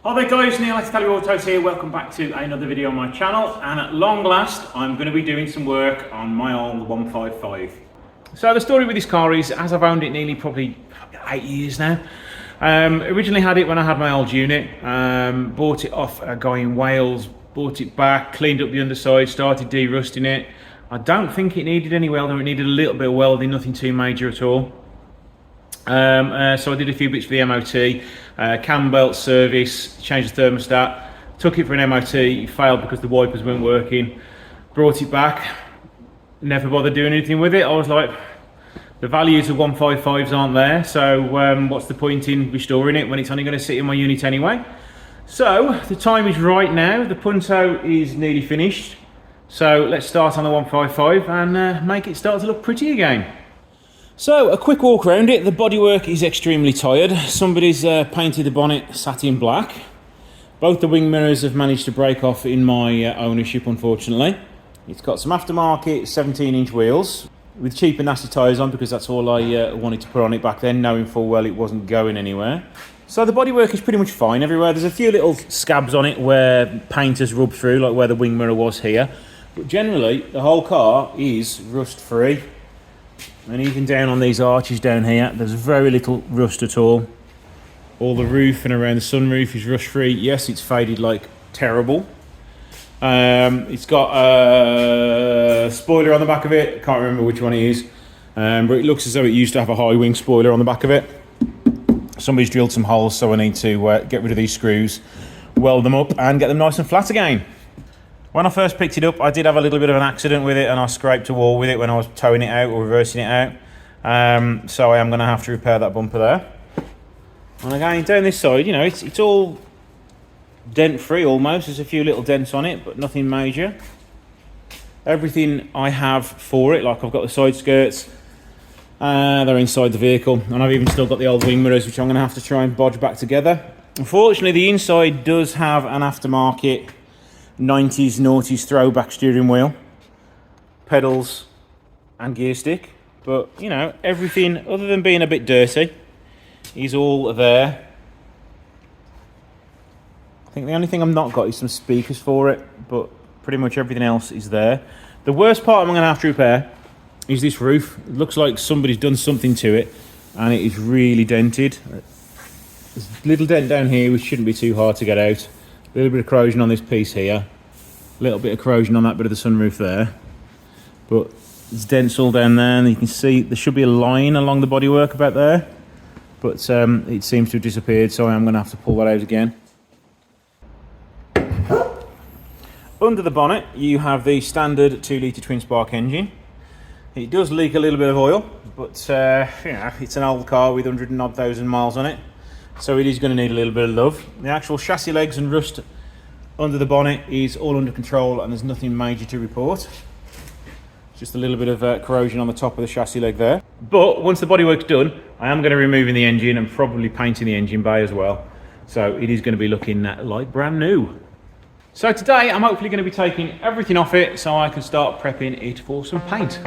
Hi there guys, Neil at Italia Autos here. Welcome back to another video on my channel, and at long last I'm going to be doing some work on my old 155. So the story with this car is, as I've owned it nearly probably 8 years now. Originally had it when I had my old unit, bought it off a guy in Wales, bought it back, cleaned up the underside, started de-rusting it. I don't think it needed any welding, it needed a little bit of welding, nothing too major at all. So I did a few bits for the MOT, cam belt service, changed the thermostat, took it for an MOT, it failed because the wipers weren't working, brought it back, never bothered doing anything with it. I was like, the values of 155s aren't there, so what's the point in restoring it when it's only going to sit in my unit anyway? So the time is right now, the Punto is nearly finished, so let's start on the 155 and make it start to look pretty again. So, a quick walk around it. The bodywork is extremely tired. Somebody's painted the bonnet satin black. Both the wing mirrors have managed to break off in my ownership, unfortunately. It's got some aftermarket 17-inch wheels with cheaper nasty tyres on because that's all I wanted to put on it back then, knowing full well it wasn't going anywhere. So the bodywork is pretty much fine everywhere. There's a few little scabs on it where paint has rubbed through, like where the wing mirror was here. But generally, the whole car is rust-free. And even down on these arches down here, there's very little rust at all. All the roof and around the sunroof is rust free. Yes, it's faded like terrible. It's got a spoiler on the back of it. I can't remember which one it is. But it looks as though it used to have a high wing spoiler on the back of it. Somebody's drilled some holes, so I need to get rid of these screws, weld them up and get them nice and flat again. When I first picked it up, I did have a little bit of an accident with it, and I scraped a wall with it when I was towing it out or reversing it out. So I am going to have to repair that bumper there. And again, down this side, you know, it's all dent-free almost. There's a few little dents on it, but nothing major. Everything I have for it, like I've got the side skirts, they're inside the vehicle, and I've even still got the old wing mirrors, which I'm going to have to try and bodge back together. Unfortunately, the inside does have an aftermarket 90s, noughties throwback steering wheel, pedals and gear stick, but you know, everything other than being a bit dirty is all there. I think the only thing I've not got is some speakers for it, but pretty much everything else is there. The worst part I'm going to have to repair is this roof. It looks like somebody's done something to it and it is really dented. There's a little dent down here which shouldn't be too hard to get out. A little bit of corrosion on this piece here, a little bit of corrosion on that bit of the sunroof there, but there's dents all down there, and you can see there should be a line along the bodywork about there, but it seems to have disappeared, so I am going to have to pull that out again. Under the bonnet you have the standard 2-litre twin spark engine. It does leak a little bit of oil, but you know, it's an old car with 100,000 miles on it. So it is going to need a little bit of love. The actual chassis legs and rust under the bonnet is all under control, and there's nothing major to report. Just a little bit of corrosion on the top of the chassis leg there. But once the bodywork's done, I am going to be removing the engine and probably painting the engine bay as well. So it is going to be looking like brand new. So today I'm hopefully going to be taking everything off it so I can start prepping it for some paint.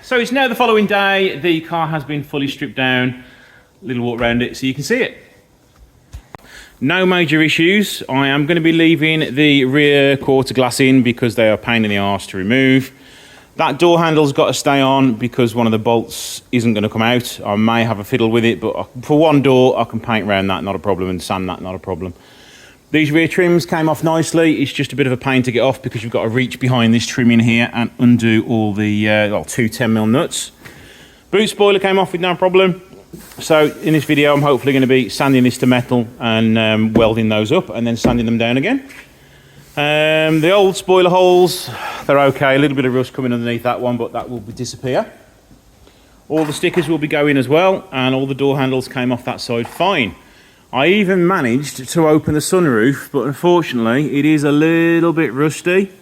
So it's now the following day. The car has been fully stripped down. A little walk around it so you can see it. No major issues. I am going to be leaving the rear quarter glass in because they are a pain in the arse to remove. That door handle's got to stay on because one of the bolts isn't going to come out. I may have a fiddle with it, but for one door I can paint around that, not a problem, and sand that, not a problem. These rear trims came off nicely. It's just a bit of a pain to get off because you've got to reach behind this trim in here and undo all the two 10mm nuts. Boot spoiler came off with no problem. So in this video I'm hopefully going to be sanding this to metal and welding those up and then sanding them down again. The old spoiler holes, they're okay. A little bit of rust coming underneath that one, but that will disappear. All the stickers will be going as well, and all the door handles came off that side fine. I even managed to open the sunroof, but unfortunately it is a little bit rusty.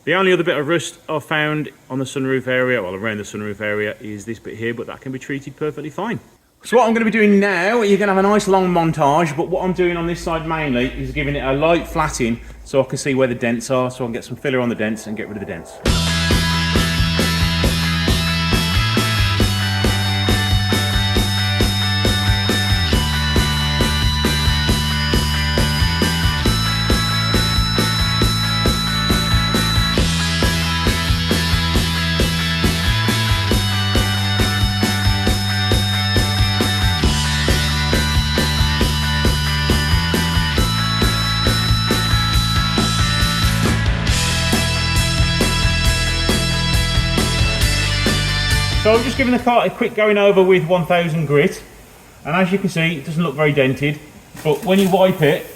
The only other bit of rust I've found on the sunroof area, well around the sunroof area, is this bit here, but that can be treated perfectly fine. So what I'm going to be doing now, you're going to have a nice long montage, but what I'm doing on this side mainly is giving it a light flatting so I can see where the dents are, so I can get some filler on the dents and get rid of the dents. So I'm just giving the car a quick going over with 1000 grit, and as you can see it doesn't look very dented, but when you wipe it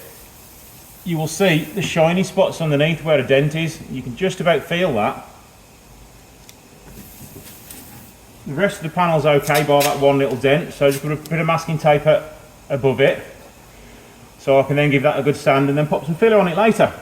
you will see the shiny spots underneath where a dent is. You can just about feel that. The rest of the panel's okay bar that one little dent, so just put a bit of masking tape above it so I can then give that a good sand and then pop some filler on it later.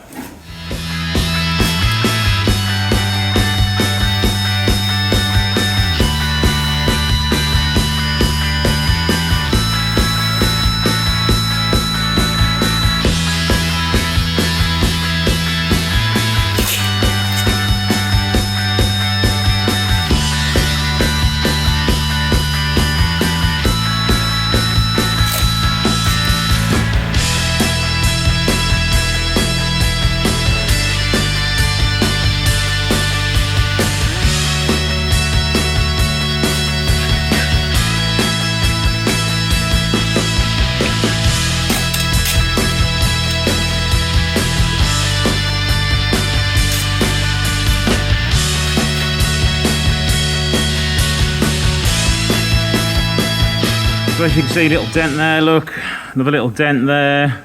So as you can see, a little dent there, look, another little dent there,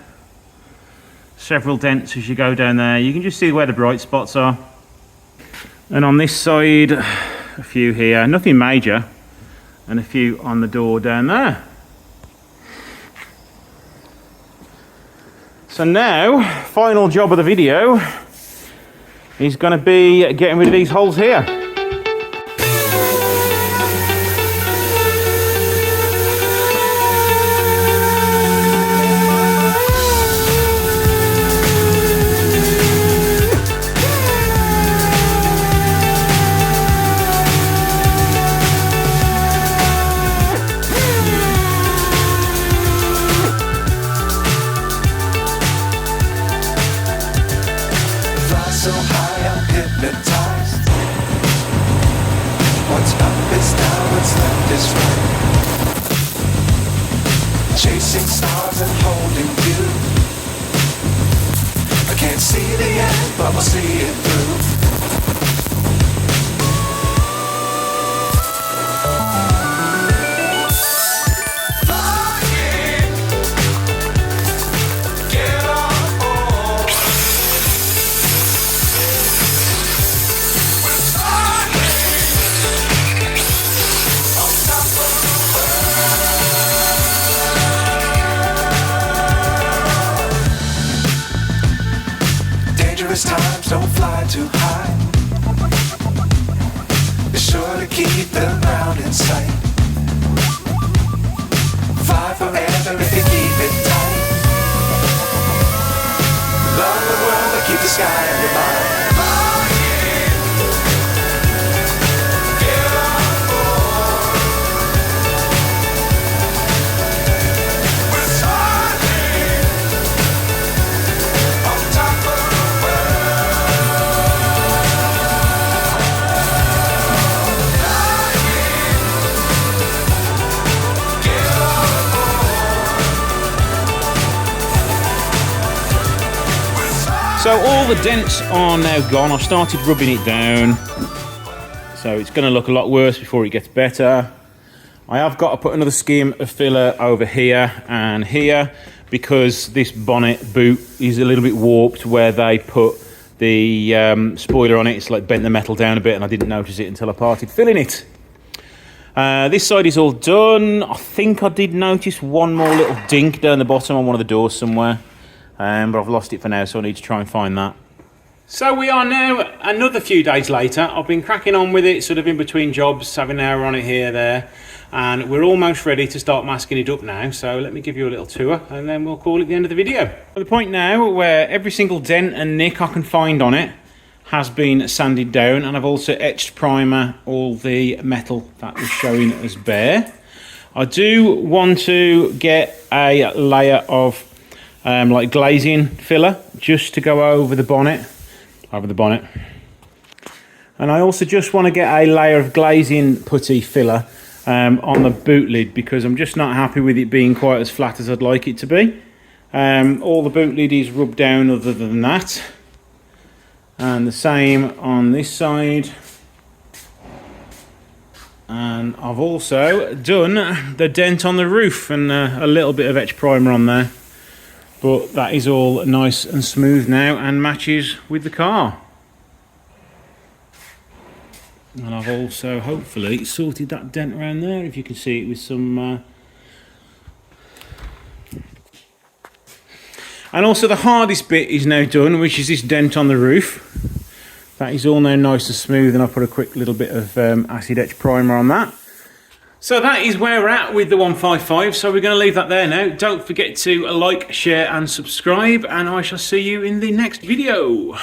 several dents as you go down there. You can just see where the bright spots are. And on this side, a few here, nothing major, and a few on the door down there. So now, final job of the video is going to be getting rid of these holes here. So high I'm hypnotized. What's up is down, what's left is right. Chasing stars and holding you. I can't see the end, but we'll see it through. Times don't fly too high. Be sure to keep the ground in sight. Fly forever if you keep it tight. Love the world but keep the sky in your mind. Flying, get So all the dents are now gone. I've started rubbing it down. So it's going to look a lot worse before it gets better. I have got to put another skim of filler over here and here because this bonnet boot is a little bit warped where they put the spoiler on it. It's like bent the metal down a bit and I didn't notice it until I parted filling it. This side is all done. I think I did notice one more little dink down the bottom on one of the doors somewhere. But I've lost it for now, so I need to try and find that. So we are now another few days later. I've been cracking on with it, sort of in between jobs, having an hour on it here, there. And we're almost ready to start masking it up now. So let me give you a little tour and then we'll call it the end of the video. At the point now where every single dent and nick I can find on it has been sanded down, and I've also etched primer all the metal that was showing as bare. I do want to get a layer of like glazing filler just to go over the bonnet. And I also just want to get a layer of glazing putty filler on the boot lid because I'm just not happy with it being quite as flat as I'd like it to be. All the boot lid is rubbed down other than that. And the same on this side. And I've also done the dent on the roof and a little bit of etch primer on there. But that is all nice and smooth now and matches with the car. And I've also hopefully sorted that dent around there, if you can see it with some... And also the hardest bit is now done, which is this dent on the roof. That is all now nice and smooth, and I'll put a quick little bit of acid etch primer on that. So that is where we're at with the 155, so we're going to leave that there now. Don't forget to like, share and subscribe, and I shall see you in the next video.